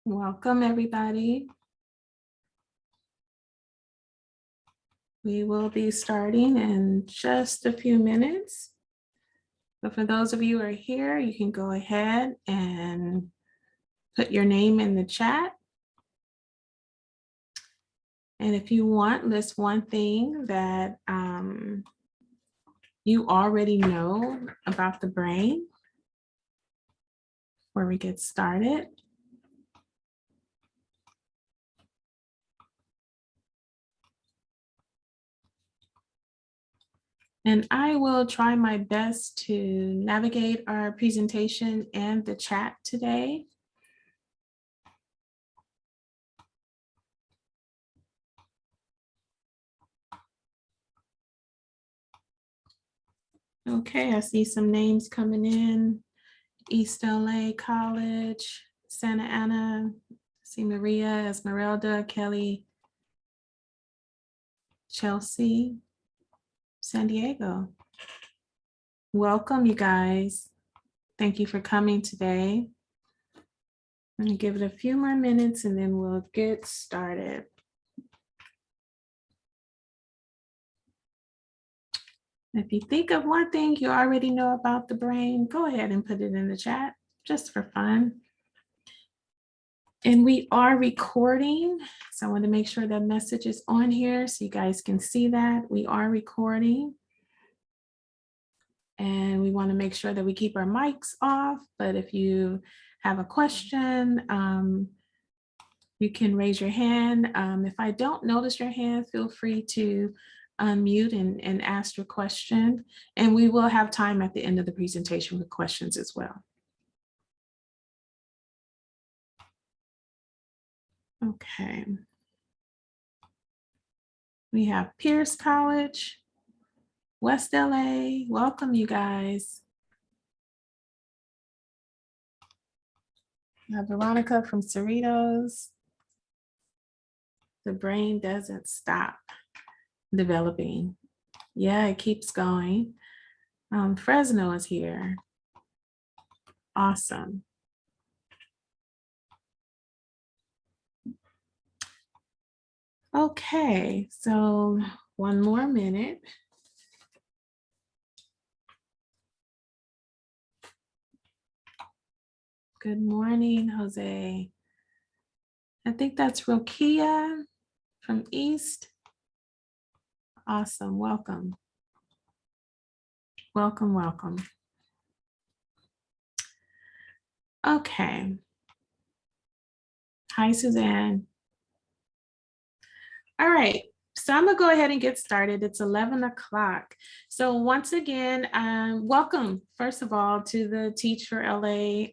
Welcome, everybody. We will be starting in just a few minutes. But for those of you who are here, you can go ahead and put your name in the chat. And if you want, list one thing that you already know about the brain before we get started. And I will try my best to navigate our presentation and the chat today. Okay, I see some names coming in. East LA College, Santa Ana, see Maria, Esmeralda, Kelly, Chelsea, San Diego. Welcome, you guys. Thank you for coming today. I'm gonna give it a few more minutes and then we'll get started. If you think of one thing you already know about the brain, go ahead and put it in the chat just for fun. And we are recording, so I want to make sure that message is on here so you guys can see that we are recording. And we want to make sure that we keep our mics off, but if you have a question, you can raise your hand. If I don't notice your hand, feel free to unmute and ask your question. And we will have time at the end of the presentation with questions as well. Okay. We have Pierce College, West LA. Welcome, you guys. We have Veronica from Cerritos. The brain doesn't stop developing. Yeah, it keeps going. Fresno is here. Awesome. Okay, so one more minute. Good morning, Jose. I think that's Rokia from East. Awesome, welcome. Welcome, welcome. Okay. Hi, Suzanne. All right, so I'm gonna go ahead and get started. It's 11 o'clock. So once again, welcome, first of all, to the Teach for LA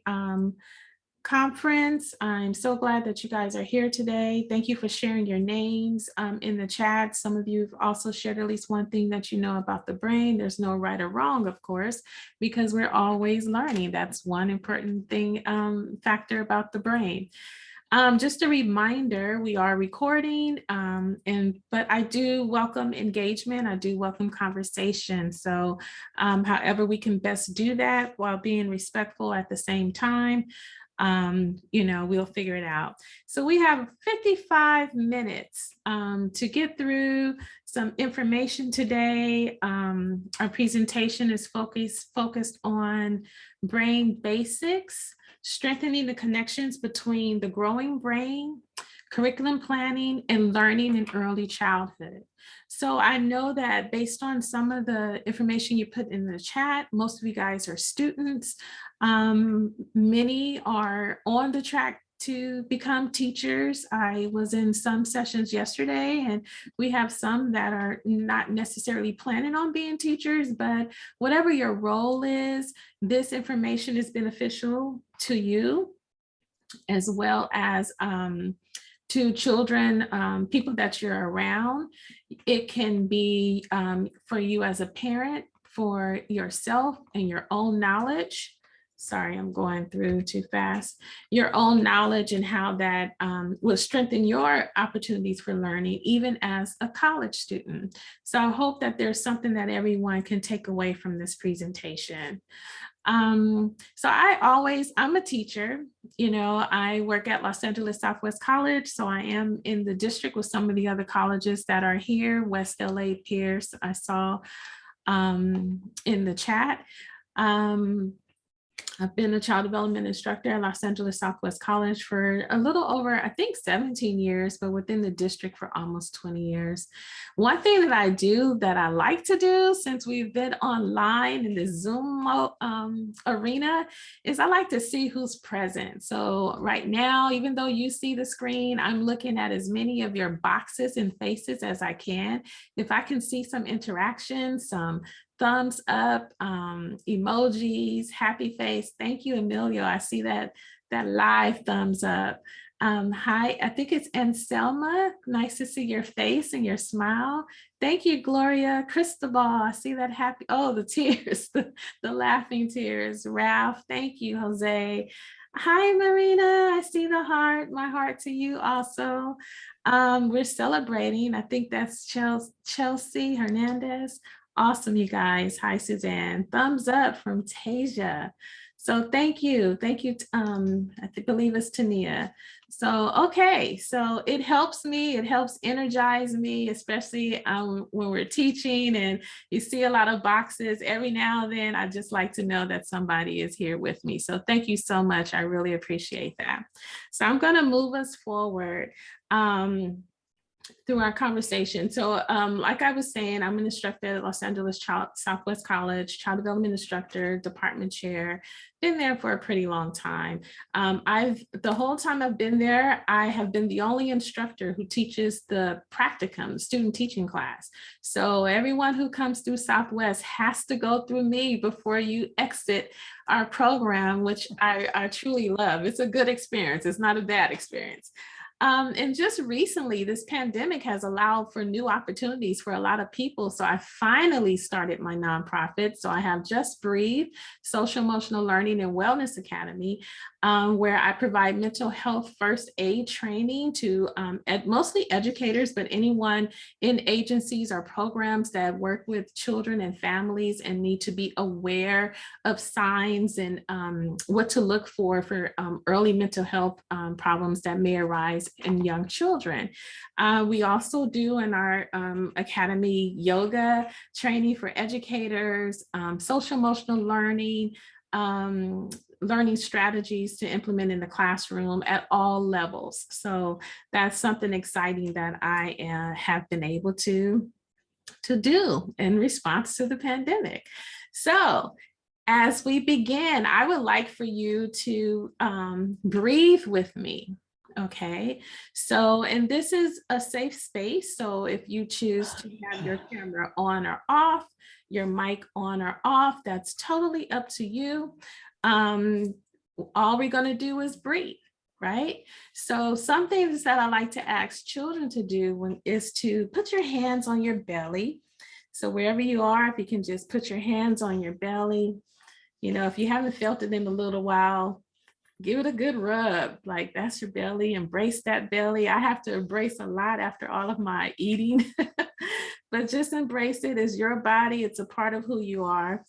conference. I'm so glad that you guys are here today. Thank you for sharing your names in the chat. Some of you have also shared at least one thing that you know about the brain. There's no right or wrong, of course, because we're always learning. That's one important thing, factor about the brain. Just a reminder, we are recording, but I do welcome engagement. I do welcome conversation. So however we can best do that while being respectful at the same time, we'll figure it out. So we have 55 minutes to get through some information today. Our presentation is focused on brain basics, strengthening the connections between the growing brain, curriculum planning, and learning in early childhood. So I know that based on some of the information you put in the chat, most of you guys are students. Many are on the track to become teachers. I was in some sessions yesterday, and we have some that are not necessarily planning on being teachers, but whatever your role is, this information is beneficial to you, as well as to children, people that you're around. It can be for you as a parent, for yourself and your own knowledge. Sorry, I'm going through too fast. Your own knowledge and how that will strengthen your opportunities for learning, even as a college student. So I hope that there's something that everyone can take away from this presentation. So I'm a teacher, I work at Los Angeles Southwest College. So I am in the district with some of the other colleges that are here, West LA, Pierce, I saw in the chat. I've been a child development instructor at Los Angeles Southwest College for a little over, I think 17 years, but within the district for almost 20 years. One thing that I do that I like to do since we've been online in the Zoom arena is I like to see who's present. So right now, even though you see the screen, I'm looking at as many of your boxes and faces as I can. If I can see some interaction, some thumbs up, emojis, happy face. Thank you, Emilio. I see that live thumbs up. Hi, I think it's Anselma. Nice to see your face and your smile. Thank you, Gloria. Cristobal, I see that happy, oh, the tears, the laughing tears. Ralph, thank you, Jose. Hi, Marina, I see the heart, my heart to you also. We're celebrating, I think that's Chelsea Hernandez. Awesome, you guys. Hi, Suzanne. Thumbs up from Tasia. So thank you. Thank you. I believe it's Tania. So, okay. So it helps me. It helps energize me, especially when we're teaching and you see a lot of boxes. Every now and then, I just like to know that somebody is here with me. So thank you so much. I really appreciate that. So I'm going to move us forward. Through our conversation. So like I was saying, I'm an instructor at Los Angeles Southwest College, child development instructor, department chair, been there for a pretty long time. The whole time I've been there, I have been the only instructor who teaches the practicum, student teaching class. So everyone who comes through Southwest has to go through me before you exit our program, which I truly love. It's a good experience. It's not a bad experience. And just recently, this pandemic has allowed for new opportunities for a lot of people. So I finally started my nonprofit. So I have Just Breathe, Social Emotional Learning and Wellness Academy, where I provide mental health first aid training to mostly educators, but anyone in agencies or programs that work with children and families and need to be aware of signs and what to look for early mental health problems that may arise in young children. We also do in our academy yoga training for educators, social emotional learning, learning strategies to implement in the classroom at all levels. So that's something exciting that I have been able to do in response to the pandemic. So as we begin, I would like for you to breathe with me. Okay, so, and this is a safe space. So if you choose to have your camera on or off, your mic on or off, that's totally up to you. All we're going to do is breathe, right? So some things that I like to ask children to do is to put your hands on your belly. So wherever you are, if you can just put your hands on your belly. If you haven't felt it in a little while, give it a good rub. Like, that's your belly. Embrace that belly. I have to embrace a lot after all of my eating, but just embrace it as your body. It's a part of who you are.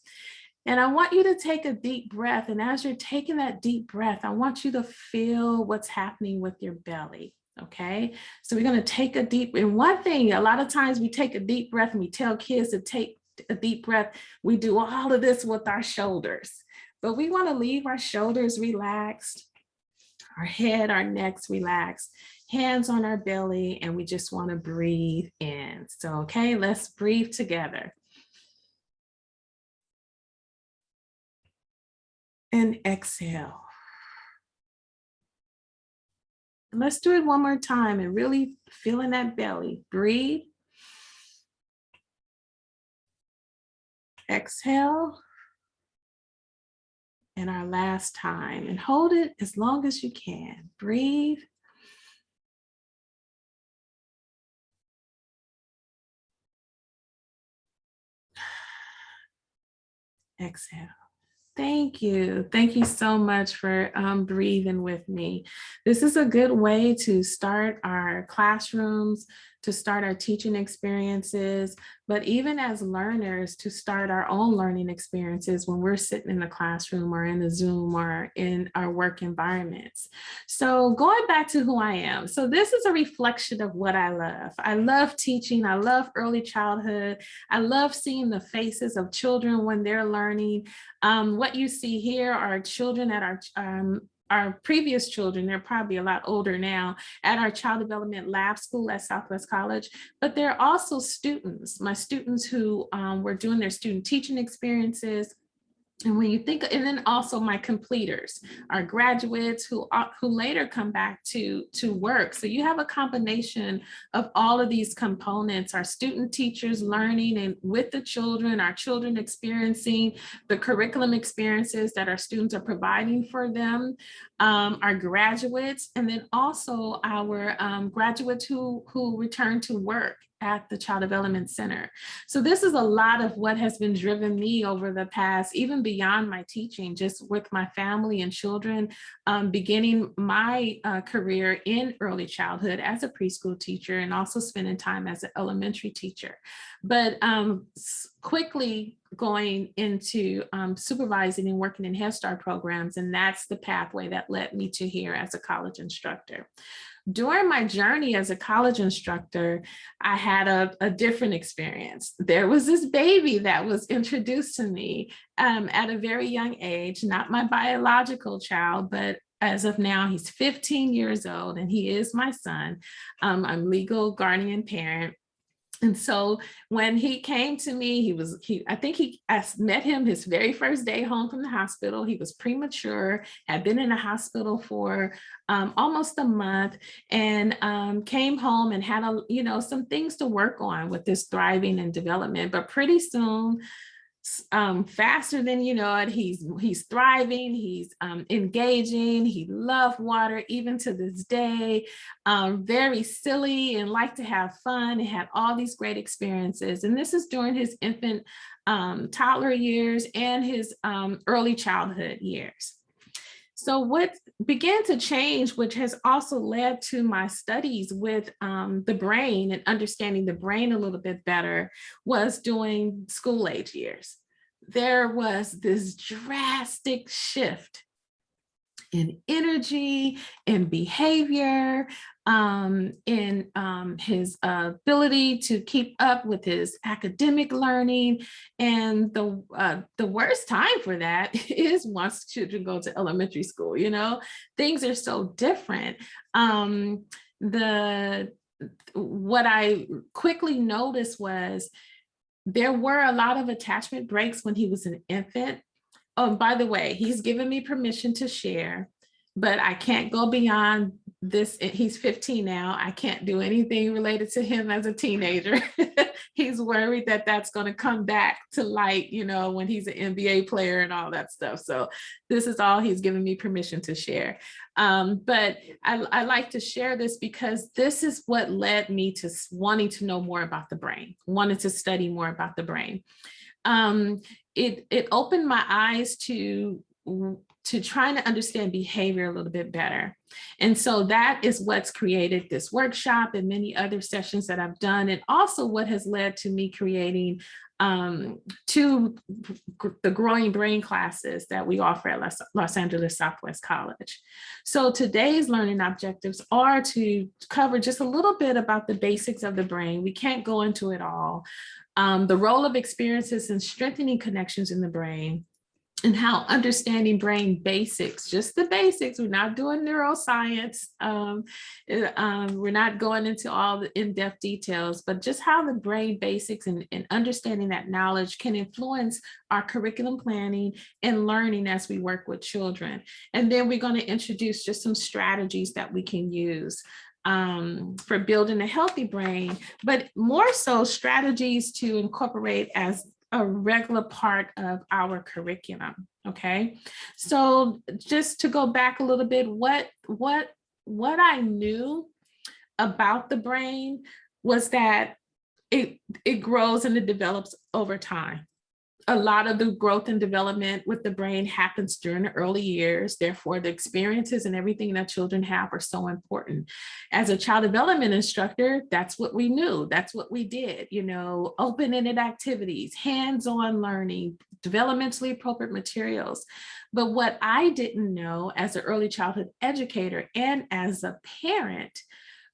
And I want you to take a deep breath. And as you're taking that deep breath, I want you to feel what's happening with your belly. Okay, so we're going to take a deep, and one thing, a lot of times we take a deep breath and we tell kids to take a deep breath. We do all of this with our shoulders, but we want to leave our shoulders relaxed, our head, our necks relaxed, hands on our belly, and we just want to breathe in. So, okay, let's breathe together. And exhale. And let's do it one more time and really feel in that belly. Breathe. Exhale. And our last time, and hold it as long as you can. Breathe. Exhale. Thank you. Thank you so much for breathing with me. This is a good way to start our classrooms, to start our teaching experiences, but even as learners to start our own learning experiences when we're sitting in the classroom or in the Zoom or in our work environments. So going back to who I am. So this is a reflection of what I love. I love teaching. I love early childhood. I love seeing the faces of children when they're learning. What you see here are children at our previous children. They're probably a lot older now, at our Child Development Lab School at Southwest College, but they're also students, my students who were doing their student teaching experiences. And when you think, and then also my completers, our graduates who later come back to work. So you have a combination of all of these components, our student teachers learning and with the children, our children experiencing the curriculum experiences that our students are providing for them, our graduates, and then also our graduates who return to work at the Child Development Center. So this is a lot of what has been driven me over the past, even beyond my teaching, just with my family and children, beginning my career in early childhood as a preschool teacher and also spending time as an elementary teacher. But quickly going into supervising and working in Head Start programs, and that's the pathway that led me to here as a college instructor. During my journey as a college instructor, I had a different experience. There was this baby that was introduced to me at a very young age, not my biological child, but as of now, he's 15 years old and he is my son. I'm legal guardian parent. And so when he came to me, I met him his very first day home from the hospital. He was premature, had been in the hospital for almost a month, and came home and had some things to work on with this thriving and development. But pretty soon, faster than you know it, he's thriving, he's engaging, he loved water even to this day, very silly and liked to have fun and had all these great experiences. And this is during his infant toddler years and his early childhood years. So what began to change, which has also led to my studies with the brain and understanding the brain a little bit better, was during school age years. There was this drastic shift in energy, in behavior, in his ability to keep up with his academic learning. And the worst time for that is once children go to elementary school. Things are so different. What I quickly noticed was there were a lot of attachment breaks when he was an infant. Oh, by the way, he's given me permission to share, but I can't go beyond this. He's 15 now. I can't do anything related to him as a teenager. He's worried that that's going to come back to light, when he's an NBA player and all that stuff. So this is all he's given me permission to share. But I like to share this because this is what led me to wanting to know more about the brain, wanted to study more about the brain. It opened my eyes to trying to understand behavior a little bit better. And so that is what's created this workshop and many other sessions that I've done, and also what has led to me creating the Growing Brain classes that we offer at Los Angeles Southwest College. So today's learning objectives are to cover just a little bit about the basics of the brain. We can't go into it all. The role of experiences in strengthening connections in the brain, and how understanding brain basics, just the basics. We're not doing neuroscience. We're not going into all the in-depth details, but just how the brain basics and understanding that knowledge can influence our curriculum planning and learning as we work with children. And then we're going to introduce just some strategies that we can use for building a healthy brain, but more so strategies to incorporate as a regular part of our curriculum. Okay, so just to go back a little bit, what I knew about the brain was that it grows and it develops over time. a lot of the growth and development with the brain happens during the early years. Therefore, the experiences and everything that children have are so important. As a child development instructor, that's what we knew. That's what we did, open-ended activities, hands-on learning, developmentally appropriate materials. But what I didn't know as an early childhood educator and as a parent,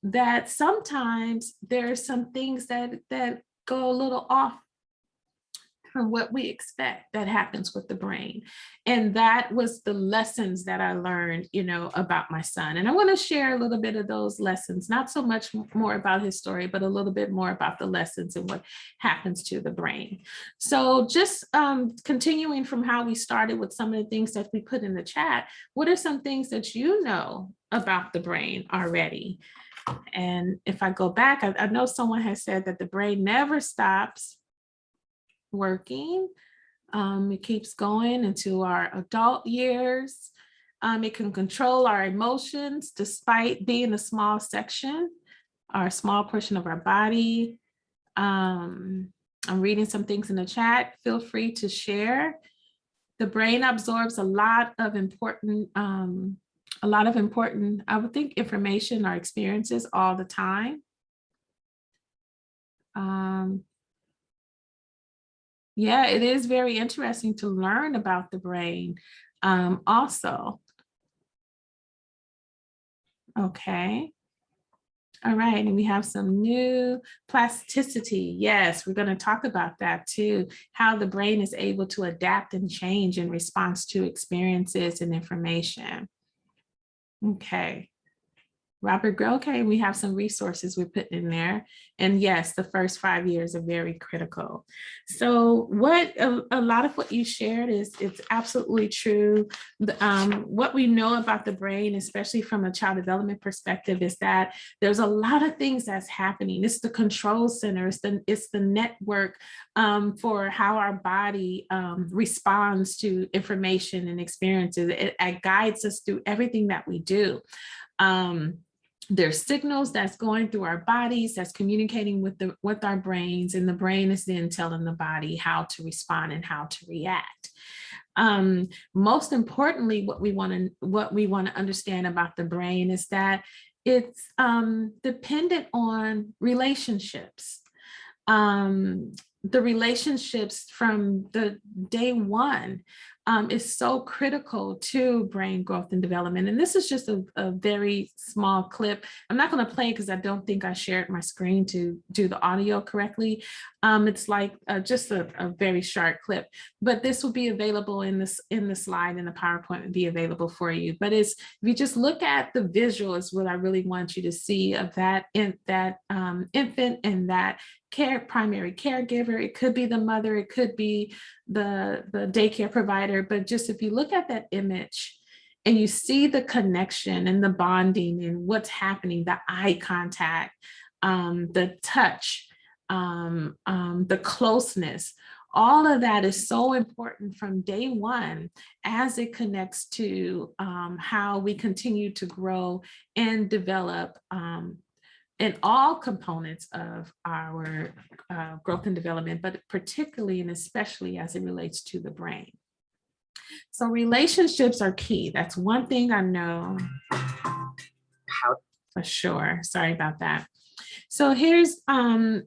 that sometimes there are some things that go a little off from what we expect that happens with the brain. And that was the lessons that I learned, about my son. And I want to share a little bit of those lessons, not so much more about his story, but a little bit more about the lessons and what happens to the brain. So just continuing from how we started with some of the things that we put in the chat, what are some things that you know about the brain already? And if I go back, I know someone has said that the brain never stops working. It keeps going into our adult years. It can control our emotions despite being a small section, or a small portion of our body. I'm reading some things in the chat. Feel free to share. The brain absorbs a lot of important, I would think, information or experiences all the time. Yeah, it is very interesting to learn about the brain also. Okay. All right, and we have some new plasticity. Yes, we're going to talk about that too, how the brain is able to adapt and change in response to experiences and information. Okay. Robert Groh, okay, we have some resources we put in there. And yes, the first 5 years are very critical. So what a lot of what you shared it's absolutely true. What we know about the brain, especially from a child development perspective, is that there's a lot of things that's happening. It's the control center, it's the network for how our body responds to information and experiences. It guides us through everything that we do. There's signals that's going through our bodies that's communicating with our brains, and the brain is then telling the body how to respond and how to react. Most importantly, what we want to understand about the brain is that it's dependent on relationships. The relationships from the day one is so critical to brain growth and development. And this is just a very small clip. I'm not going to play it because I don't think I shared my screen to do the audio correctly. It's like just a very short clip, but this will be available in the slide, and the PowerPoint will be available for you. But if you just look at the visuals, what I really want you to see of that infant and that primary caregiver. It could be the mother, it could be the daycare provider, but just if you look at that image and you see the connection and the bonding and what's happening, the eye contact, the touch, the closeness, all of that is so important from day one as it connects to how we continue to grow and develop in all components of our growth and development, but particularly and especially as it relates to the brain. So relationships are key. That's one thing I know for sure. Sorry about that. So here's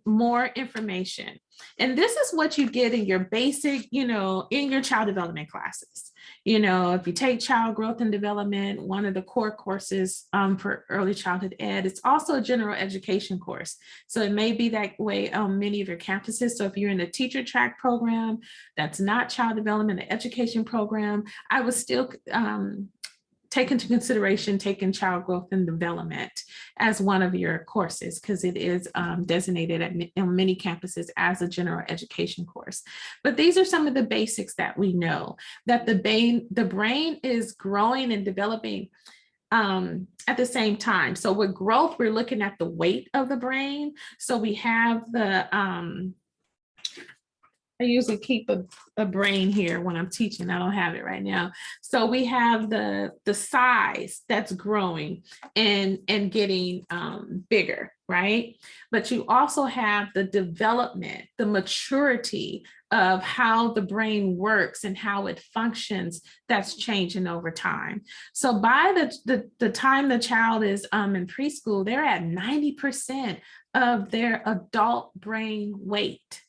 more information. And this is what you get in your basic, in your child development classes. If you take child growth and development, one of the core courses for early childhood ed, it's also a general education course. So it may be that way on many of your campuses. So if you're in the teacher track program, that's not child development, an education program, I would still take into consideration taking child growth and development as one of your courses, because it is designated on many campuses as a general education course. But these are some of the basics that we know, that the brain is growing and developing at the same time. So with growth, we're looking at the weight of the brain. So we have I usually keep a brain here when I'm teaching. I don't have it right now. So we have the size that's growing and getting bigger, right? But you also have the development, the maturity of how the brain works and how it functions that's changing over time. So by the time the child is in preschool, they're at 90% of their adult brain weight.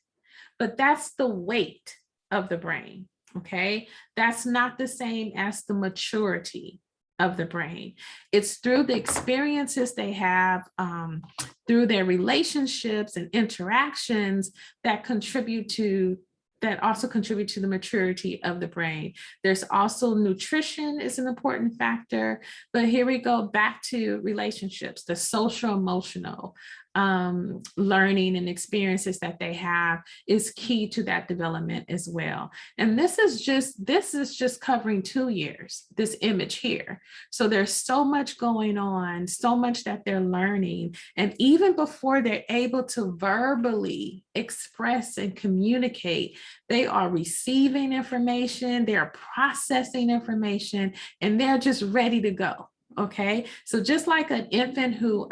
But that's the weight of the brain, okay? That's not the same as the maturity of the brain. It's through the experiences they have, through their relationships and interactions that also contribute to the maturity of the brain. There's also nutrition is an important factor, but here we go back to relationships, the social emotional learning and experiences that they have is key to that development as well. And this is just covering 2 years, this image here. So there's so much going on, so much that they're learning. And even before they're able to verbally express and communicate, they are receiving information, they're processing information, and they're just ready to go. Okay. So just like an infant who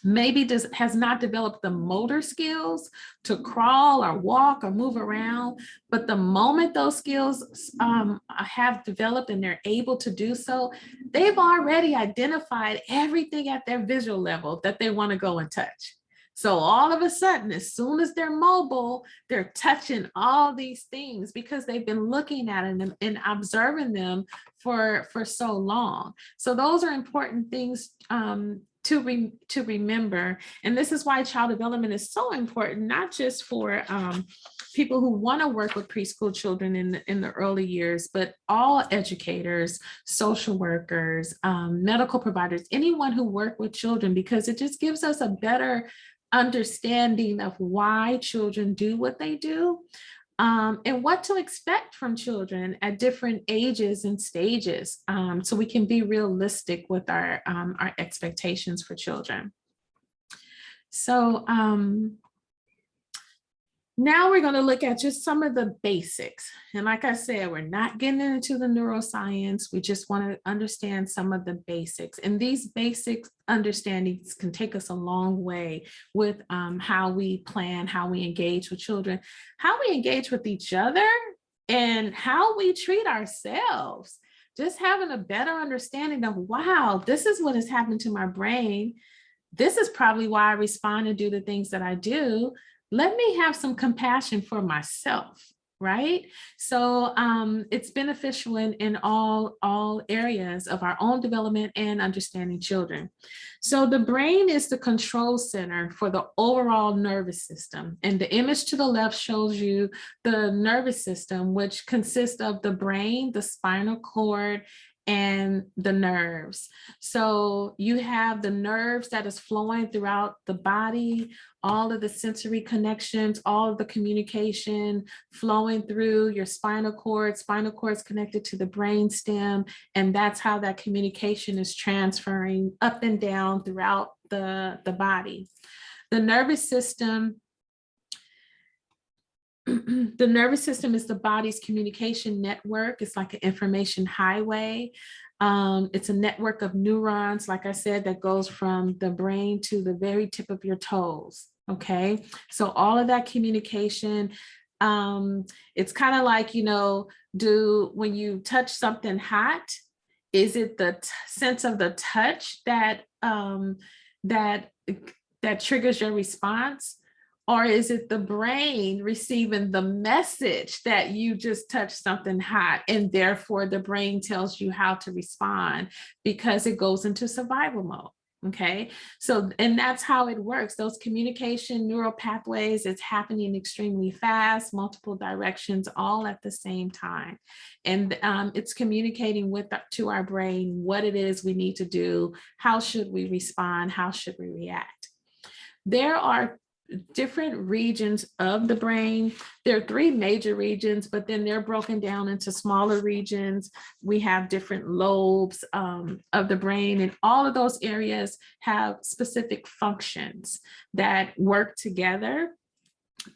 maybe has not developed the motor skills to crawl or walk or move around, but the moment those skills have developed and they're able to do so, they've already identified everything at their visual level that they want to go and touch. So all of a sudden, as soon as they're mobile, they're touching all these things because they've been looking at them and observing them for so long. So those are important things to remember. And this is why child development is so important, not just for people who want to work with preschool children in the early years, but all educators, social workers, medical providers, anyone who work with children, because it just gives us a better understanding of why children do what they do. And what to expect from children at different ages and stages, so we can be realistic with our expectations for children. So now we're going to look at just some of the basics. And like I said, we're not getting into the neuroscience. We just want to understand some of the basics. And these basic understandings can take us a long way with how we plan, how we engage with children, how we engage with each other, and how we treat ourselves. Just having a better understanding of, wow, this is what has happened to my brain. This is probably why I respond and do the things that I do. Let me have some compassion for myself, right? So it's beneficial in all areas of our own development and understanding children. So the brain is the control center for the overall nervous system. And the image to the left shows you the nervous system, which consists of the brain, the spinal cord, and the nerves. So you have the nerves that is flowing throughout the body, all of the sensory connections, all of the communication flowing through your spinal cord. Spinal cord is connected to the brain stem, and that's how that communication is transferring up and down throughout the body. The nervous system the nervous system is the body's communication network. It's like an information highway. It's a network of neurons, like I said, that goes from the brain to the very tip of your toes. Okay, so all of that communication, it's kind of like, when you touch something hot, is it the sense of the touch that triggers your response? Or is it the brain receiving the message that you just touched something hot, and therefore the brain tells you how to respond because it goes into survival mode? Okay, so, and that's how it works. Those communication neural pathways, it's happening extremely fast, multiple directions, all at the same time. And it's communicating to our brain what it is we need to do. How should we respond? How should we react? There are different regions of the brain. There are 3 major regions, but then they're broken down into smaller regions. We have different lobes of the brain, and all of those areas have specific functions that work together.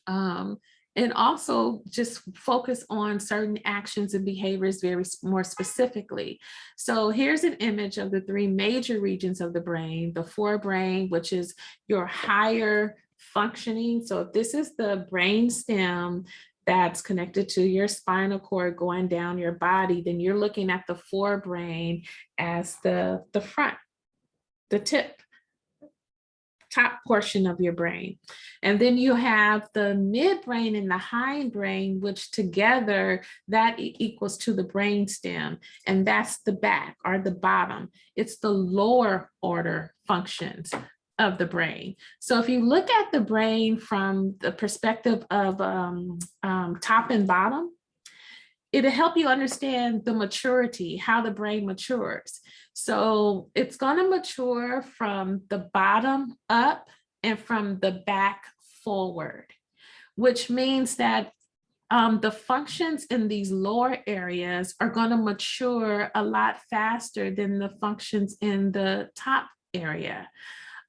And also just focus on certain actions and behaviors very more specifically. So here's an image of the 3 major regions of the brain: the forebrain, which is your higher functioning. So if this is the brain stem, that's connected to your spinal cord going down your body, then you're looking at the forebrain as the front, the tip, top portion of your brain. And then you have the midbrain and the hindbrain, which together that equals to the brain stem. And that's the back or the bottom. It's the lower order functions of the brain. So if you look at the brain from the perspective of top and bottom, it'll help you understand the maturity, how the brain matures. So it's going to mature from the bottom up and from the back forward, which means that the functions in these lower areas are going to mature a lot faster than the functions in the top area.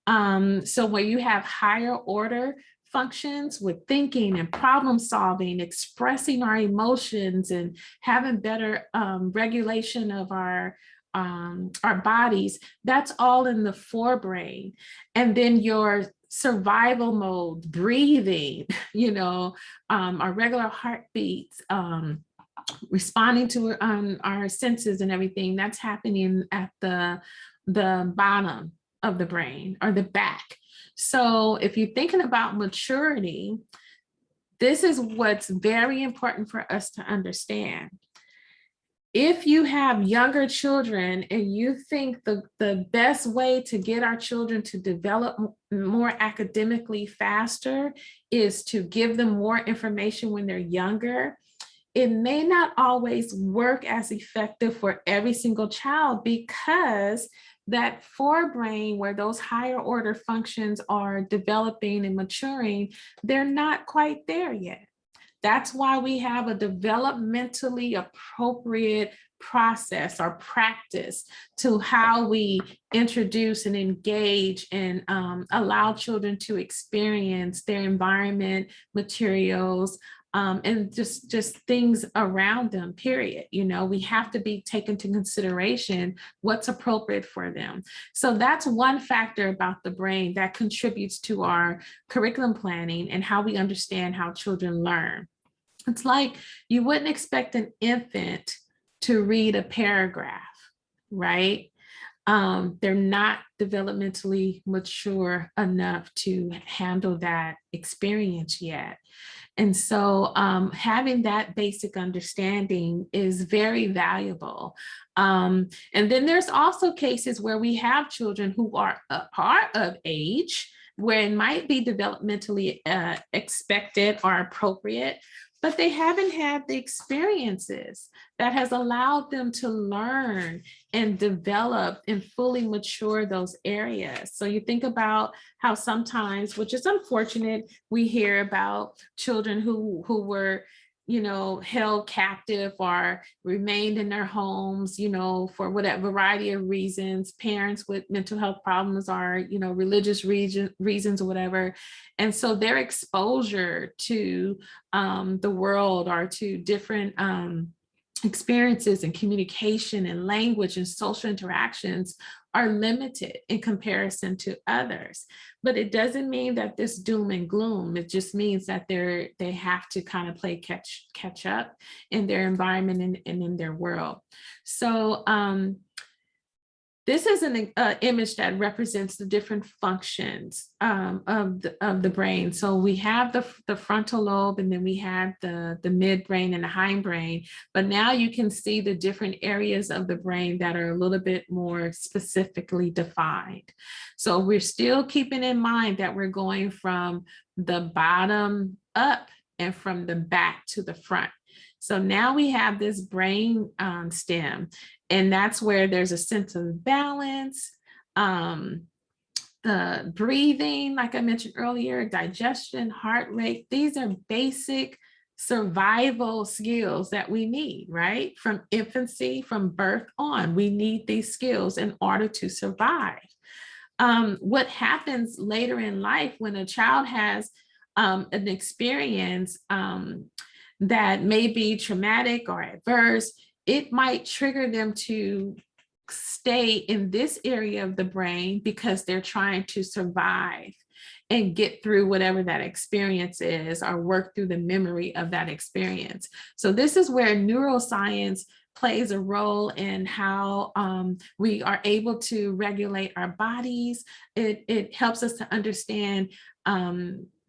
So where you have higher order functions with thinking and problem solving, expressing our emotions and having better regulation of our bodies, that's all in the forebrain. And then your survival mode, breathing, you know, our regular heartbeats, responding to our senses and everything, that's happening at the bottom of the brain or the back. So if you're thinking about maturity, this is what's very important for us to understand. If you have younger children and you think the best way to get our children to develop more academically faster is to give them more information when they're younger, it may not always work as effective for every single child, because that forebrain, where those higher order functions are developing and maturing, they're not quite there yet. That's why we have a developmentally appropriate process or practice to how we introduce and engage and allow children to experience their environment, materials, and just things around them, period. You know, we have to be taken into consideration what's appropriate for them. So that's one factor about the brain that contributes to our curriculum planning and how we understand how children learn. It's like you wouldn't expect an infant to read a paragraph, right? They're not developmentally mature enough to handle that experience yet. And so having that basic understanding is very valuable. And then there's also cases where we have children who are of age, where it might be developmentally expected or appropriate, but they haven't had the experiences that has allowed them to learn and develop and fully mature those areas. So you think about how sometimes, which is unfortunate, we hear about children who were, you know, held captive or remained in their homes, you know, for whatever variety of reasons, parents with mental health problems or, you know, religious reasons or whatever. And so their exposure to the world or to different experiences and communication and language and social interactions are limited in comparison to others. But it doesn't mean that this doom and gloom. It just means that they have to kind of play catch up in their environment and in their world. So this is an image that represents the different functions of the brain. So we have the frontal lobe, and then we have the midbrain and the hindbrain. But now you can see the different areas of the brain that are a little bit more specifically defined. So we're still keeping in mind that we're going from the bottom up and from the back to the front. So now we have this brain stem, and that's where there's a sense of balance, the breathing, like I mentioned earlier, digestion, heart rate. These are basic survival skills that we need, right? From infancy, from birth on, we need these skills in order to survive. What happens later in life when a child has an experience that may be traumatic or adverse, it might trigger them to stay in this area of the brain because they're trying to survive. and get through whatever that experience is, or work through the memory of that experience. So this is where neuroscience plays a role in how we are able to regulate our bodies. It helps us to understand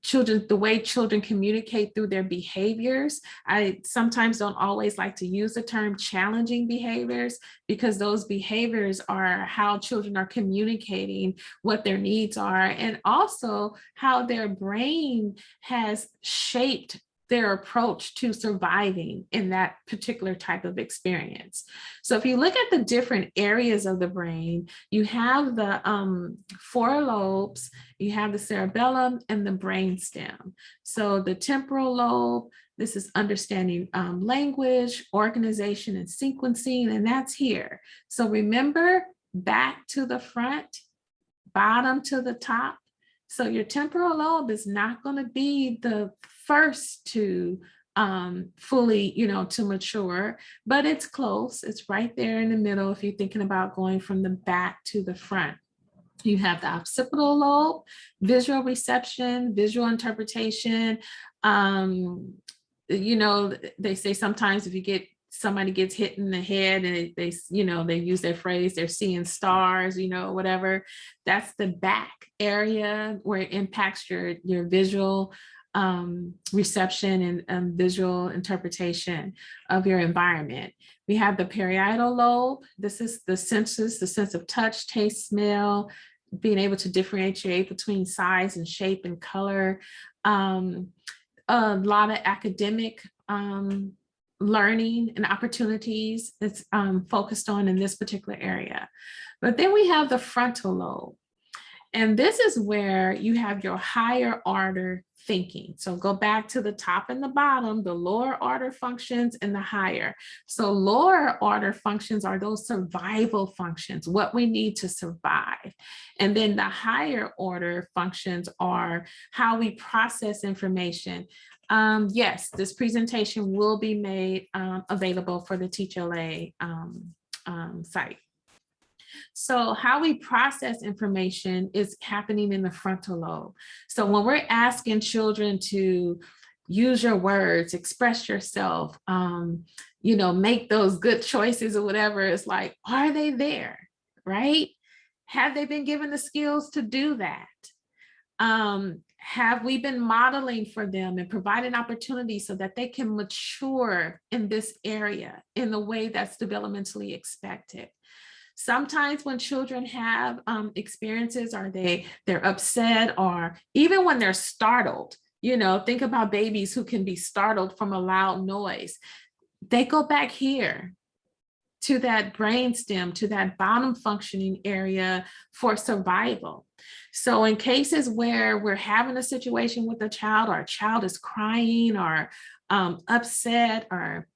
children, the way children communicate through their behaviors. I sometimes don't always like to use the term challenging behaviors, because those behaviors are how children are communicating what their needs are, and also how their brain has shaped their approach to surviving in that particular type of experience. So if you look at the different areas of the brain, you have the four lobes, you have the cerebellum and the brainstem. So the temporal lobe, this is understanding language, organization, and sequencing, and that's here. So remember, back to the front, bottom to the top. So your temporal lobe is not going to be the first to fully, to mature, but it's close. It's right there in the middle if you're thinking about going from the back to the front. You have the occipital lobe, visual reception, visual interpretation. They say sometimes if somebody gets hit in the head and they use their phrase, they're seeing stars, whatever. That's the back area where it impacts your visual reception and visual interpretation of your environment. We have the parietal lobe. This is the senses, the sense of touch, taste, smell, being able to differentiate between size and shape and color. A lot of academic learning and opportunities that's focused on in this particular area. But then we have the frontal lobe. And this is where you have your higher order thinking. So go back to the top and the bottom, the lower order functions and the higher. So lower order functions are those survival functions, what we need to survive. And then the higher order functions are how we process information. Yes, this presentation will be made available for the TeachLA site. So how we process information is happening in the frontal lobe. So when we're asking children to use your words, express yourself, make those good choices or whatever, it's like, are they there, right? Have they been given the skills to do that? Have we been modeling for them and providing opportunities so that they can mature in this area in the way that's developmentally expected? Sometimes when children have experiences, or they're upset, or even when they're startled, think about babies who can be startled from a loud noise. They go back here to that brainstem, to that bottom functioning area for survival. So in cases where we're having a situation with a child, or a child is crying or upset, or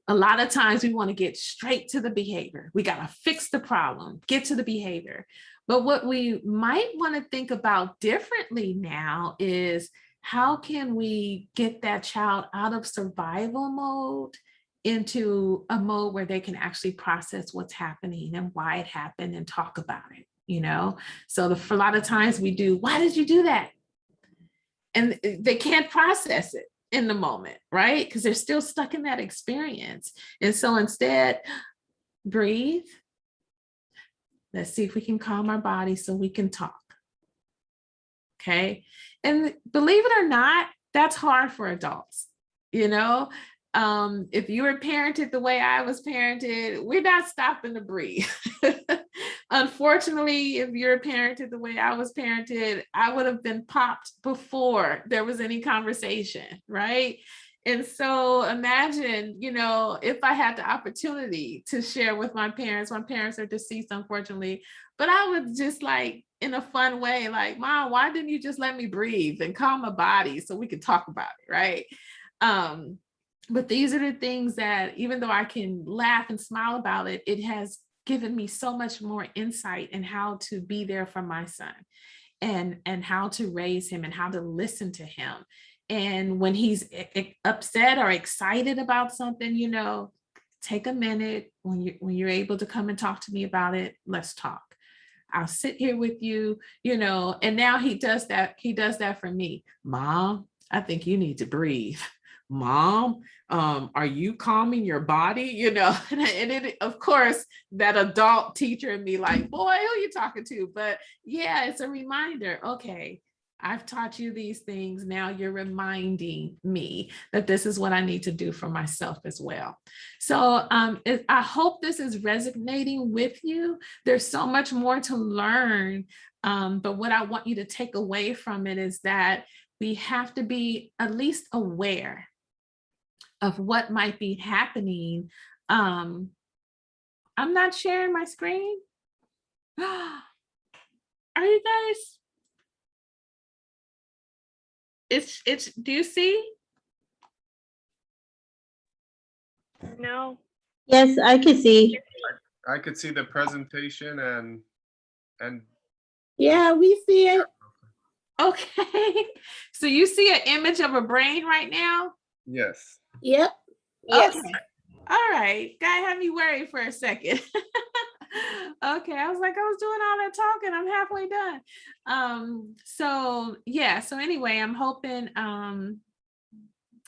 a lot of times we want to get straight to the behavior. We got to fix the problem, get to the behavior. But what we might want to think about differently now is, how can we get that child out of survival mode into a mode where they can actually process what's happening and why it happened and talk about it, So for a lot of times we do, why did you do that? And they can't process it in the moment, right? Because they're still stuck in that experience. And so instead, breathe. Let's see if we can calm our body so we can talk. Okay. And believe it or not, that's hard for adults. If you were parented the way I was parented, we're not stopping to breathe. Unfortunately, if you're parented the way I was parented, I would have been popped before there was any conversation, right? And so imagine, if I had the opportunity to share with my parents are deceased, unfortunately, but I would just in a fun way, Mom, why didn't you just let me breathe and calm my body so we could talk about it, right? But these are the things that, even though I can laugh and smile about it, it has given me so much more insight in how to be there for my son, and how to raise him and how to listen to him. And when he's upset or excited about something, take a minute when you're able to come and talk to me about it. Let's talk. I'll sit here with you, you know, and now he does that. He does that for me. Mom, I think you need to breathe. Mom, are you calming your body? You know, and it, of course, that adult teacher in me like, boy, who you talking to? But yeah, it's a reminder. Okay, I've taught you these things. Now you're reminding me that this is what I need to do for myself as well. So I hope this is resonating with you. There's so much more to learn. But what I want you to take away from it is that we have to be at least aware of what might be happening. I'm not sharing my screen. Are you guys? It's do you see? No. Yes, I can see. I could see the presentation and Yeah, we see it. Okay. So you see an image of a brain right now? yes. Yep. Yes. Okay. All right. Guy had me worried for a second. Okay. I was like, I was doing all that talking. I'm halfway done. So yeah. So anyway, I'm hoping,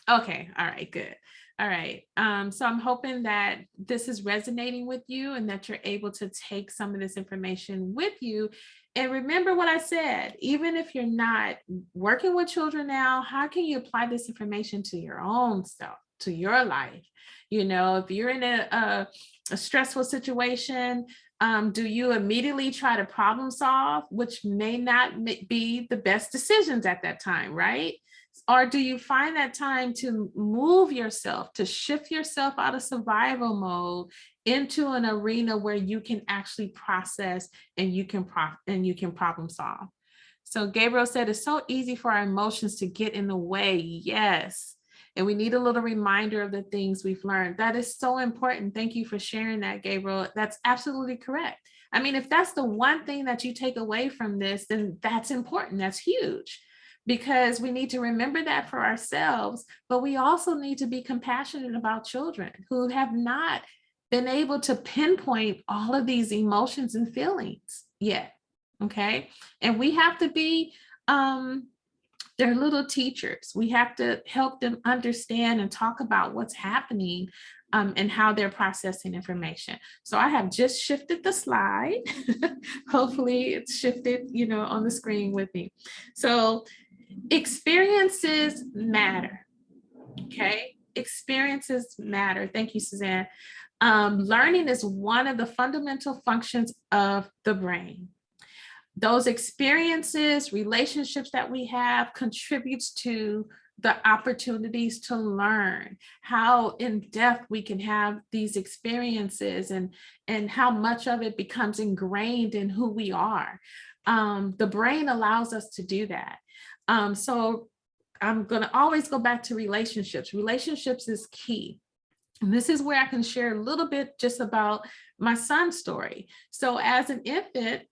okay. All right, good. All right. So I'm hoping that this is resonating with you and that you're able to take some of this information with you. And remember what I said, even if you're not working with children now, how can you apply this information to your own self, to your life? You know, if you're in a stressful situation, do you immediately try to problem solve, which may not be the best decisions at that time, right? Or do you find that time to move yourself, to shift yourself out of survival mode into an arena where you can actually process and you can problem solve? So Gabriel said it's so easy for our emotions to get in the way. Yes. And we need a little reminder of the things we've learned. That is so important. Thank you for sharing that, Gabriel. That's absolutely correct. I mean, if that's the one thing that you take away from this, then that's important. That's huge, because we need to remember that for ourselves, but we also need to be compassionate about children who have not been able to pinpoint all of these emotions and feelings yet. Okay. And we have to be their little teachers. We have to help them understand and talk about what's happening and how they're processing information. So I have just shifted the slide. Hopefully it's shifted, you know, on the screen with me. So experiences matter. Okay. Experiences matter. Thank you, Suzanne. Learning is one of the fundamental functions of the brain. Those experiences, relationships that we have contributes to the opportunities to learn how in depth we can have these experiences and how much of it becomes ingrained in who we are. The brain allows us to do that. So I'm going to always go back to relationships. Relationships is key. And this is where I can share a little bit just about my son's story. So as an infant,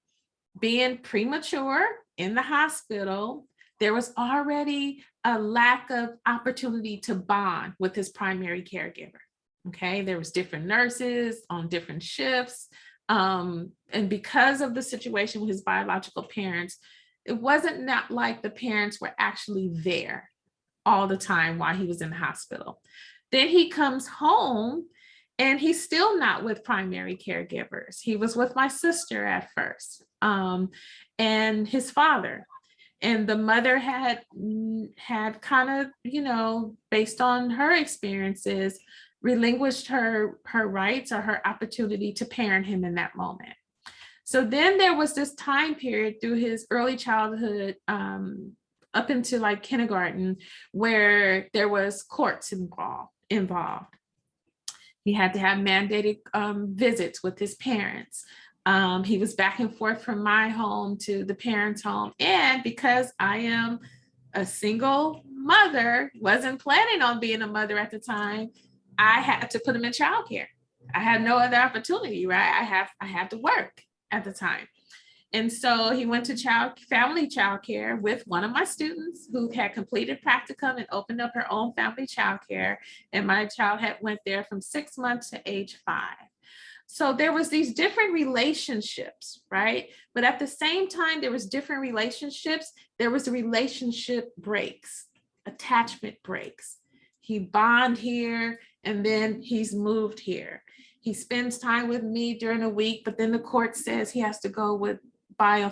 being premature in the hospital, there was already a lack of opportunity to bond with his primary caregiver. Okay, there was different nurses on different shifts. And because of the situation with his biological parents, it wasn't not like the parents were actually there all the time while he was in the hospital. Then he comes home and he's still not with primary caregivers. He was with my sister at first, and his father. And the mother had kind of, you know, based on her experiences, relinquished her rights or her opportunity to parent him in that moment. So then there was this time period through his early childhood up into like kindergarten where there was courts involved. He had to have mandated visits with his parents. He was back and forth from my home to the parents' home. And because I am a single mother, wasn't planning on being a mother at the time, I had to put him in childcare. I had no other opportunity, right? I had to work at the time. And so he went to family childcare with one of my students who had completed practicum and opened up her own family childcare. And my child had went there from 6 months to age 5. So there was these different relationships, right? But at the same time, there was different relationships. There was relationship breaks, attachment breaks. He bond here, and then he's moved here. He spends time with me during the week, but then the court says he has to go with bio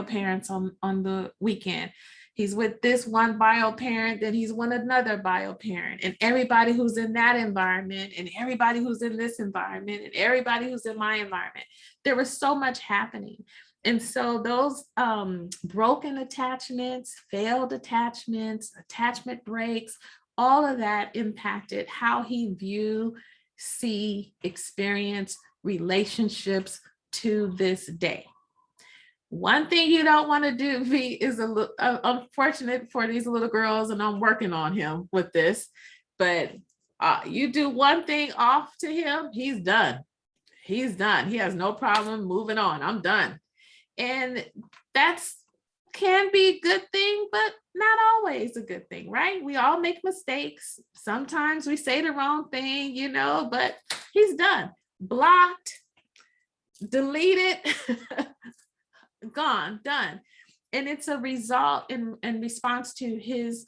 parents on the weekend. He's with this one bio parent, then he's with another bio parent, and everybody who's in that environment, and everybody who's in this environment, and everybody who's in my environment. There was so much happening. And so those broken attachments, failed attachments, attachment breaks, all of that impacted how he view, see, experience relationships to this day. One thing you don't want to do, V, is unfortunate for these little girls, and I'm working on him with this, but you do one thing off to him, he's done. He's done. He has no problem moving on. I'm done. And that's can be a good thing, but not always a good thing, right? We all make mistakes. Sometimes we say the wrong thing, you know, but he's done. Blocked, deleted, gone, done. And it's a result in response to his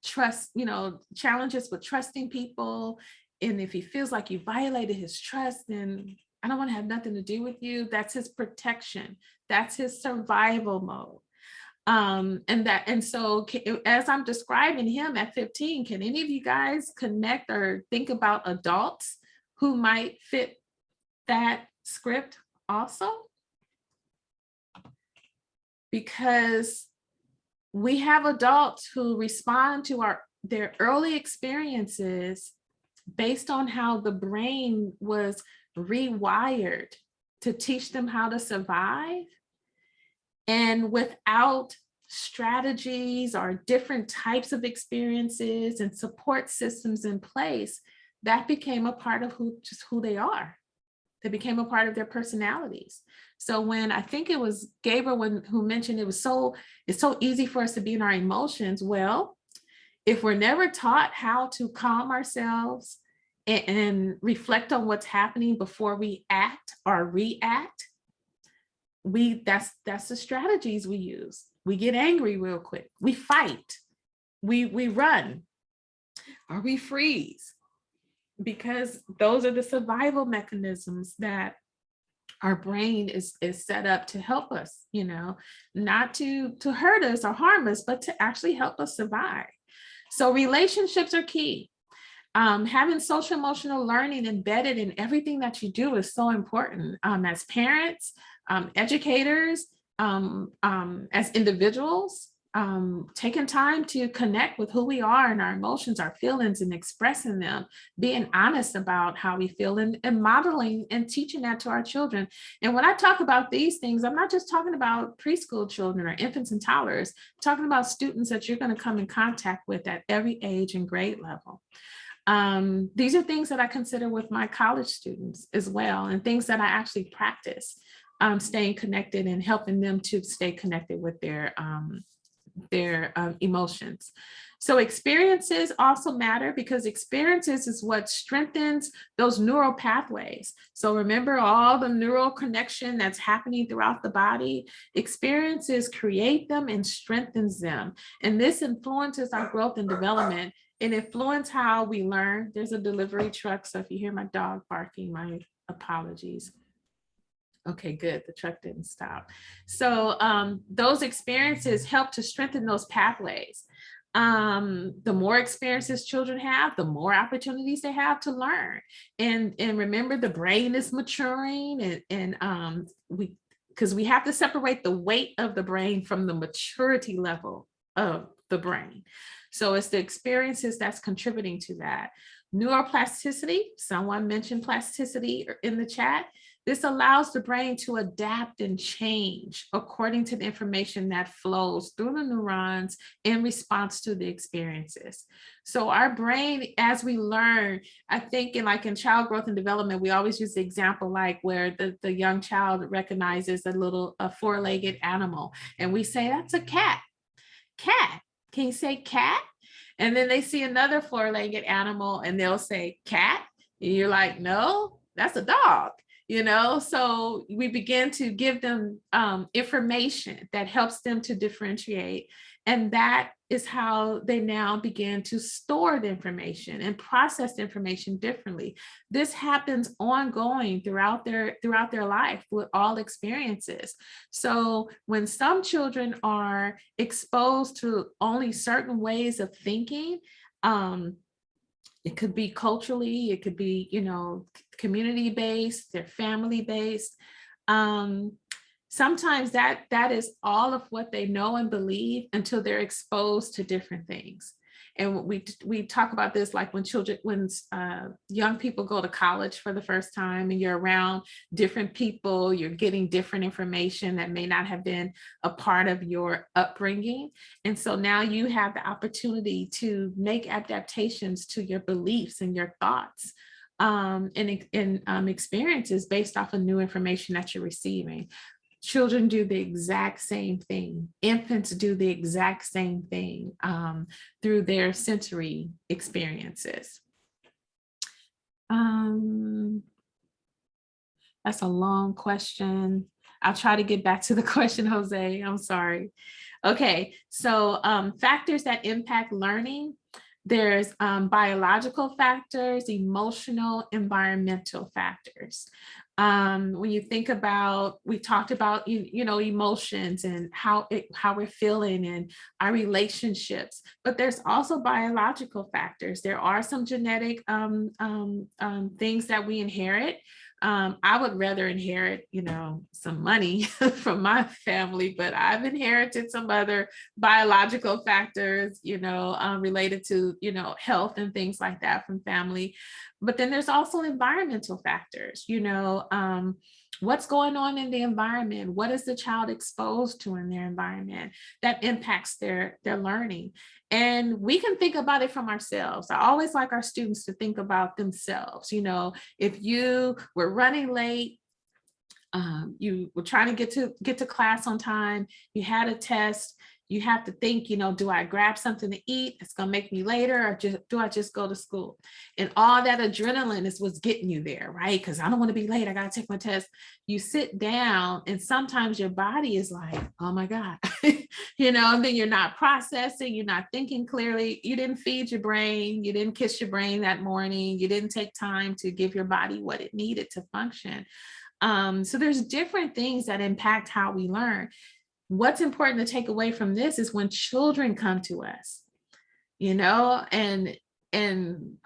trust, you know, challenges with trusting people. And if he feels like you violated his trust, then I don't want to have nothing to do with you. That's his protection. That's his survival mode. And so as I'm describing him at 15, can any of you guys connect or think about adults who might fit that script also? Because we have adults who respond to their early experiences based on how the brain was rewired to teach them how to survive. And without strategies or different types of experiences and support systems in place, that became a part of who they are. They became a part of their personalities. So when I think it was Gabriel who mentioned it's so easy for us to be in our emotions. Well, if we're never taught how to calm ourselves and reflect on what's happening before we act or react, that's the strategies we use. We get angry real quick. We fight. We run, or we freeze, because those are the survival mechanisms that our brain is set up to help us, you know, not to hurt us or harm us, but to actually help us survive. So relationships are key. Having social emotional learning embedded in everything that you do is so important. As parents, educators, as individuals, taking time to connect with who we are and our emotions, our feelings, and expressing them, being honest about how we feel, and modeling and teaching that to our children. And when I talk about these things, I'm not just talking about preschool children or infants and toddlers, I'm talking about students that you're going to come in contact with at every age and grade level. These are things that I consider with my college students as well, and things that I actually practice, staying connected and helping them to stay connected with their emotions. So experiences also matter, because experiences is what strengthens those neural pathways. So remember all the neural connection that's happening throughout the body. Experiences create them and strengthens them. And this influences our growth and development, and influence how we learn. There's a delivery truck, so if you hear my dog barking, my apologies. Okay, good. The truck didn't stop. So those experiences help to strengthen those pathways. The more experiences children have, the more opportunities they have to learn. And remember, the brain is maturing, and because we have to separate the weight of the brain from the maturity level of the brain. So it's the experiences that's contributing to that. Neuroplasticity, someone mentioned plasticity in the chat. This allows the brain to adapt and change according to the information that flows through the neurons in response to the experiences. So our brain, as we learn, I think in child growth and development, we always use the example like where the young child recognizes a four-legged animal, and we say, that's a cat. Cat. Can you say cat? And then they see another four-legged animal and they'll say cat. And you're like, no, that's a dog, you know? So we begin to give them information that helps them to differentiate. And that is how they now begin to store the information and process information differently. This happens ongoing throughout their life with all experiences. So when some children are exposed to only certain ways of thinking, it could be culturally, it could be, you know, community based, they're family based. Sometimes that is all of what they know and believe until they're exposed to different things. And we talk about this like when young people go to college for the first time and you're around different people, you're getting different information that may not have been a part of your upbringing. And so now you have the opportunity to make adaptations to your beliefs and your thoughts and experiences based off of new information that you're receiving. Children do the exact same thing. Infants do the exact same thing through their sensory experiences. That's a long question. I'll try to get back to the question, Jose. I'm sorry. Okay, so factors that impact learning. There's biological factors, emotional, environmental factors. When you think about, we talked about, you know, emotions and how we're feeling and our relationships, but there's also biological factors. There are some genetic things that we inherit. I would rather inherit, you know, some money from my family, but I've inherited some other biological factors, you know, related to, you know, health and things like that from family. But then there's also environmental factors, you know, what's going on in the environment? What is the child exposed to in their environment that impacts their learning? And we can think about it from ourselves. I always like our students to think about themselves. You know, if you were running late, you were trying to get to class on time, you had a test, you have to think, you know, do I grab something to eat? It's going to make me later, or do I just go to school? And all that adrenaline is what's getting you there, right? Because I don't want to be late. I got to take my test. You sit down and sometimes your body is like, oh my God, you know, and then you're not processing, you're not thinking clearly. You didn't feed your brain. You didn't kiss your brain that morning. You didn't take time to give your body what it needed to function. So there's different things that impact how we learn. What's important to take away from this is when children come to us, you know, and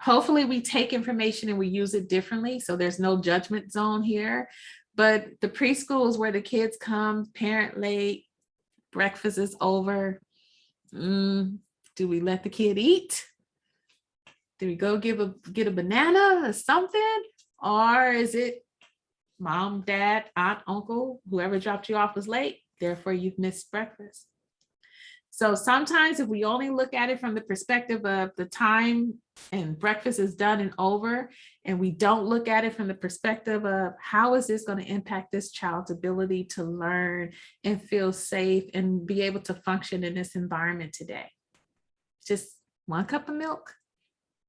hopefully we take information and we use it differently. So there's no judgment zone here, but the preschools where the kids come, parent late, breakfast is over. Do we let the kid eat? Do we go get a banana or something? Or is it mom, dad, aunt, uncle, whoever dropped you off was late, therefore you've missed breakfast? So sometimes if we only look at it from the perspective of the time and breakfast is done and over, and we don't look at it from the perspective of how is this going to impact this child's ability to learn and feel safe and be able to function in this environment today. Just 1 cup of milk,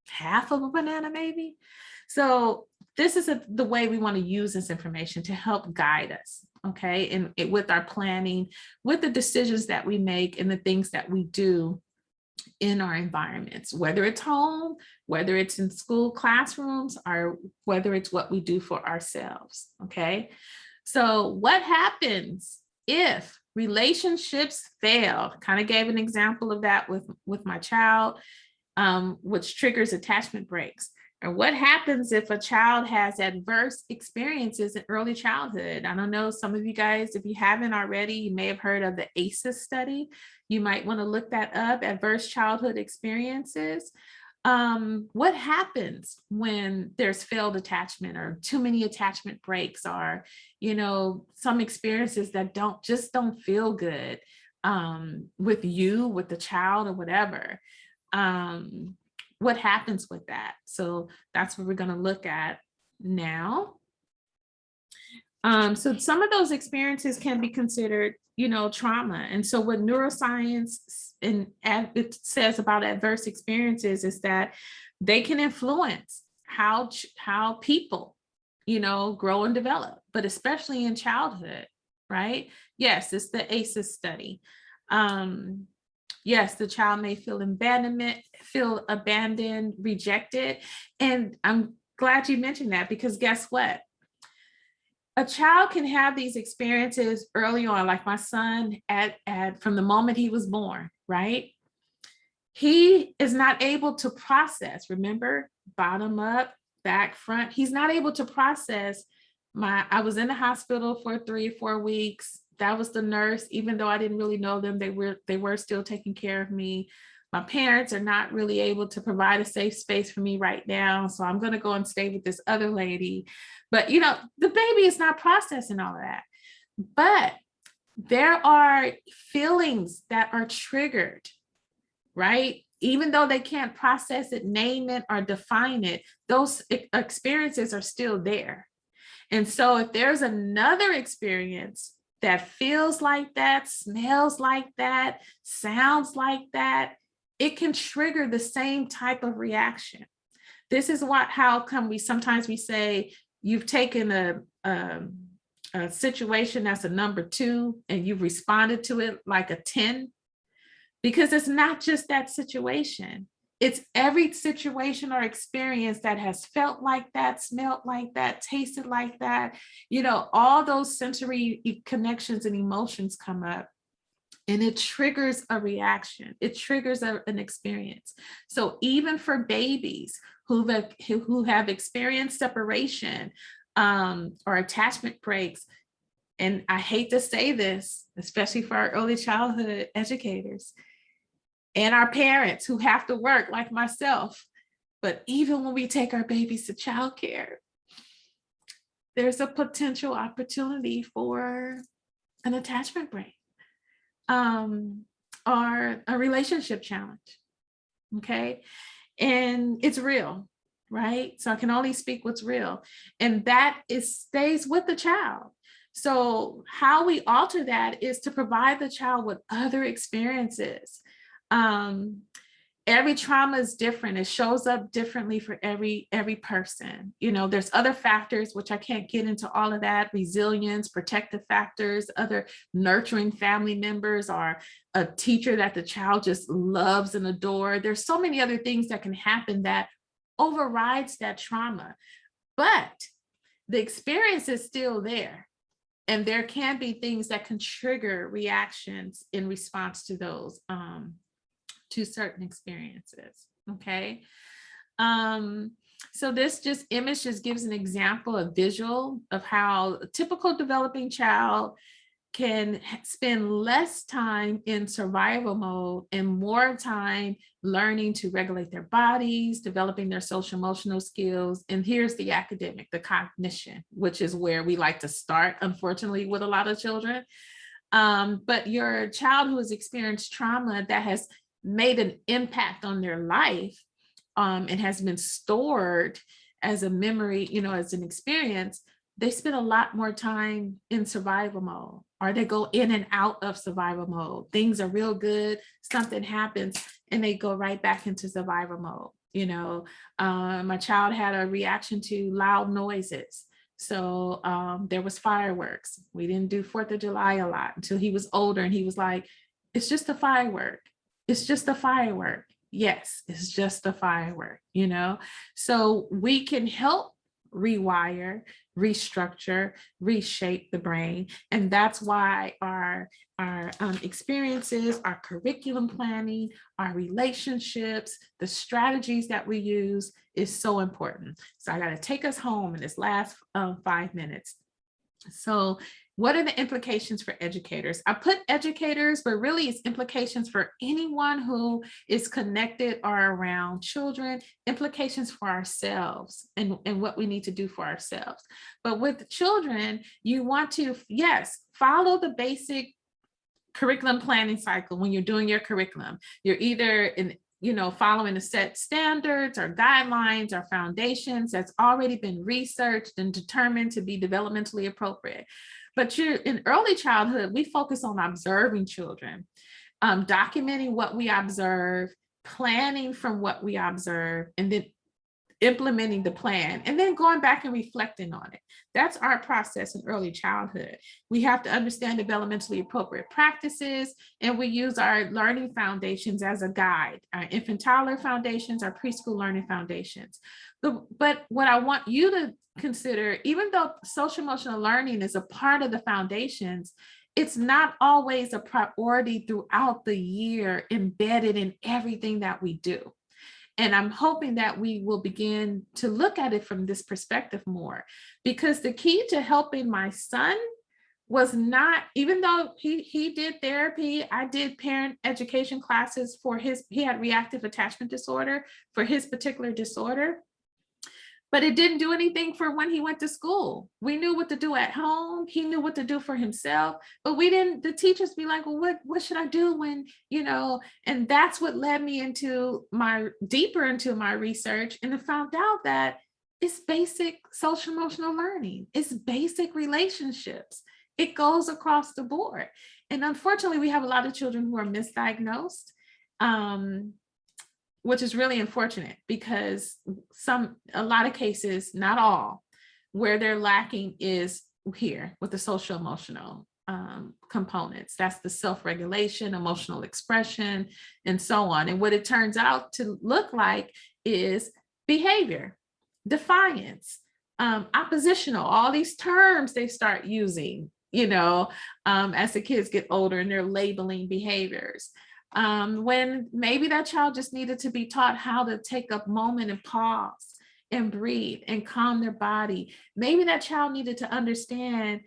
half of a banana maybe. So this is the way we want to use this information to help guide us, okay? And with our planning, with the decisions that we make and the things that we do in our environments, whether it's home, whether it's in school classrooms, or whether it's what we do for ourselves, okay? So what happens if relationships fail? Kind of gave an example of that with my child, which triggers attachment breaks. And what happens if a child has adverse experiences in early childhood? I don't know, some of you guys, if you haven't already, you may have heard of the ACEs study. You might want to look that up, adverse childhood experiences. What happens when there's failed attachment or too many attachment breaks, or, you know, some experiences that don't feel good with you, with the child, or whatever? What happens with that? So that's what we're going to look at now. So some of those experiences can be considered, you know, trauma. And so what neuroscience and it says about adverse experiences is that they can influence how people grow and develop, but especially in childhood, right? Yes, it's the ACEs study. Yes, the child may feel abandoned, rejected. And I'm glad you mentioned that, because guess what? A child can have these experiences early on, like my son from the moment he was born, right? He is not able to process, remember, bottom up, back, front. He's not able to process I was in the hospital for 3 or 4 weeks. That was the nurse, even though I didn't really know them, they were still taking care of me. My parents are not really able to provide a safe space for me right now. So I'm going to go and stay with this other lady. But, the baby is not processing all of that. But there are feelings that are triggered, right? Even though they can't process it, name it, or define it, those experiences are still there. And so if there's another experience that feels like that, smells like that, sounds like that, it can trigger the same type of reaction. This is how come sometimes we say you've taken a situation that's a number 2 and you've responded to it like a 10, because it's not just that situation. It's every situation or experience that has felt like that, smelled like that, tasted like that. All those sensory connections and emotions come up, and it triggers a reaction. It triggers an experience. So even for babies who have experienced separation or attachment breaks, and I hate to say this, especially for our early childhood educators and our parents who have to work like myself, but even when we take our babies to childcare, there's a potential opportunity for an attachment break or a relationship challenge, okay? And it's real, right? So I can only speak what's real, and that stays with the child. So how we alter that is to provide the child with other experiences. Every trauma is different. It shows up differently for every person. There's other factors, which I can't get into all of that: resilience, protective factors, other nurturing family members, or a teacher that the child just loves and adores. There's so many other things that can happen that overrides that trauma, but the experience is still there. And there can be things that can trigger reactions in response to those, to certain experiences, okay? So this image just gives an example, a visual of how a typical developing child can spend less time in survival mode and more time learning to regulate their bodies, developing their social emotional skills. And here's the academic, the cognition, which is where we like to start, unfortunately, with a lot of children. But your child who has experienced trauma that has made an impact on their life and has been stored as a memory, as an experience, they spend a lot more time in survival mode, or they go in and out of survival mode. Things are real good, something happens, and they go right back into survival mode. My child had a reaction to loud noises. So there was fireworks. We didn't do 4th of July a lot until he was older, and he was like, it's just a firework. It's just a firework. Yes, it's just a firework, So we can help rewire, restructure, reshape the brain. And that's why our experiences, our curriculum planning, our relationships, the strategies that we use is so important. So I got to take us home in this last 5 minutes. So what are the implications for educators? I put educators, but really it's implications for anyone who is connected or around children, implications for ourselves and what we need to do for ourselves. But with children, you want to, yes, follow the basic curriculum planning cycle. When you're doing your curriculum, you're either following the set standards or guidelines or foundations that's already been researched and determined to be developmentally appropriate. But in early childhood, we focus on observing children, documenting what we observe, planning from what we observe, and then implementing the plan, and then going back and reflecting on it. That's our process in early childhood. We have to understand developmentally appropriate practices, and we use our learning foundations as a guide, our infant toddler foundations, our preschool learning foundations. But what I want you to consider, even though social emotional learning is a part of the foundations, it's not always a priority throughout the year, embedded in everything that we do. And I'm hoping that we will begin to look at it from this perspective more, because the key to helping my son was not, even though he did therapy, I did parent education classes for he had reactive attachment disorder for his particular disorder. But it didn't do anything for when he went to school. We knew what to do at home. He knew what to do for himself, but we didn't, the teachers be like, well, what should I do when, and that's what led me deeper into my research, and I found out that it's basic social emotional learning. It's basic relationships. It goes across the board. And unfortunately, we have a lot of children who are misdiagnosed, which is really unfortunate, because a lot of cases, not all, where they're lacking is here with the social emotional components. That's the self-regulation, emotional expression, and so on. And what it turns out to look like is behavior, defiance, oppositional, all these terms they start using, as the kids get older and they're labeling behaviors. When maybe that child just needed to be taught how to take a moment and pause and breathe and calm their body. Maybe that child needed to understand,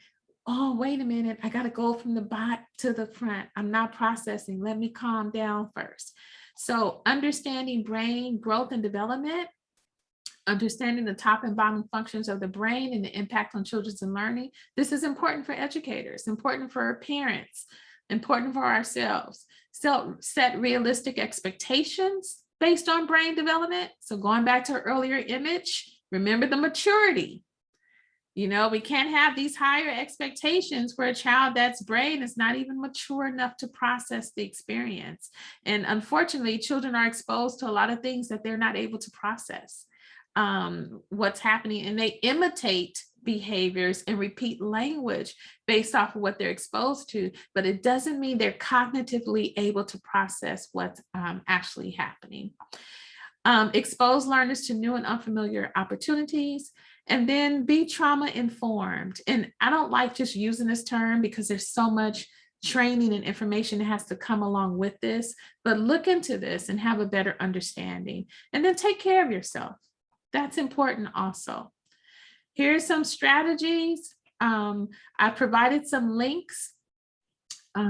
oh, wait a minute, I got to go from the back to the front. I'm not processing. Let me calm down first. So understanding brain growth and development, understanding the top and bottom functions of the brain and the impact on children's learning. This is important for educators, important for parents, important for ourselves. So set realistic expectations based on brain development. So going back to our earlier image, remember the maturity. We can't have these higher expectations for a child that's brain is not even mature enough to process the experience. And unfortunately, children are exposed to a lot of things that they're not able to process what's happening, and they imitate behaviors and repeat language based off of what they're exposed to, but it doesn't mean they're cognitively able to process what's actually happening. Expose learners to new and unfamiliar opportunities, and then be trauma informed. And I don't like just using this term because there's so much training and information that has to come along with this, but look into this and have a better understanding, and then take care of yourself. That's important also. Here's some strategies. I provided some links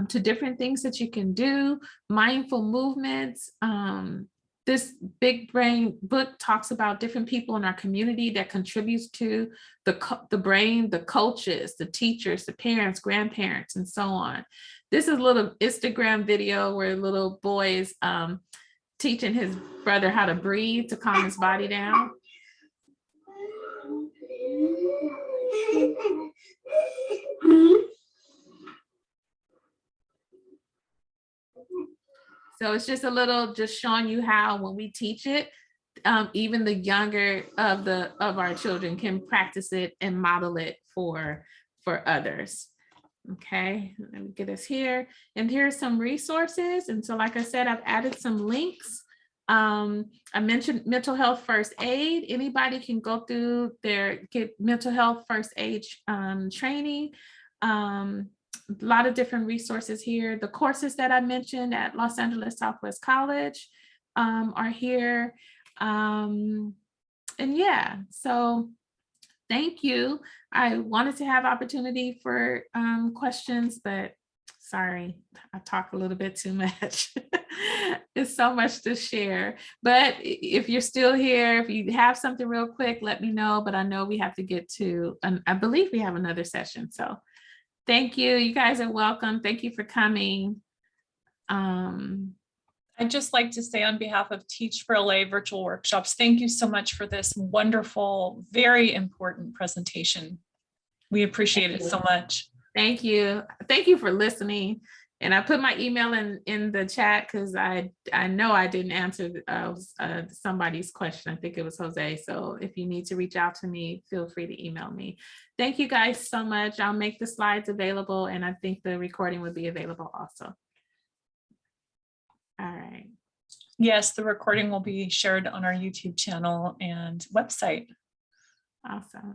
to different things that you can do, mindful movements. This Big Brain book talks about different people in our community that contributes to the brain, the coaches, the teachers, the parents, grandparents, and so on. This is a little Instagram video where a little boy is teaching his brother how to breathe to calm his body down. So it's just a little, just showing you how when we teach it, even the younger of our children can practice it and model it for others. Okay, let me get us here. And here are some resources. And so, like I said, I've added some links. I mentioned mental health first aid. Anybody can go through get mental health first aid training. A lot of different resources here. The courses that I mentioned at Los Angeles Southwest College are here. And yeah, so thank you. I wanted to have opportunity for questions, but sorry, I talk a little bit too much. It's so much to share. But if you're still here, if you have something real quick, let me know. But I know we have to get to, I believe we have another session. So thank you. You guys are welcome. Thank you for coming. I'd just like to say on behalf of Teach for LA Virtual Workshops, thank you so much for this wonderful, very important presentation. We appreciate it so much. Thank you. Thank you for listening. And I put my email in the chat because I know I didn't answer somebody's question. I think it was Jose. So if you need to reach out to me, feel free to email me. Thank you guys so much. I'll make the slides available, and I think the recording would be available also. All right. Yes, the recording will be shared on our YouTube channel and website. Awesome.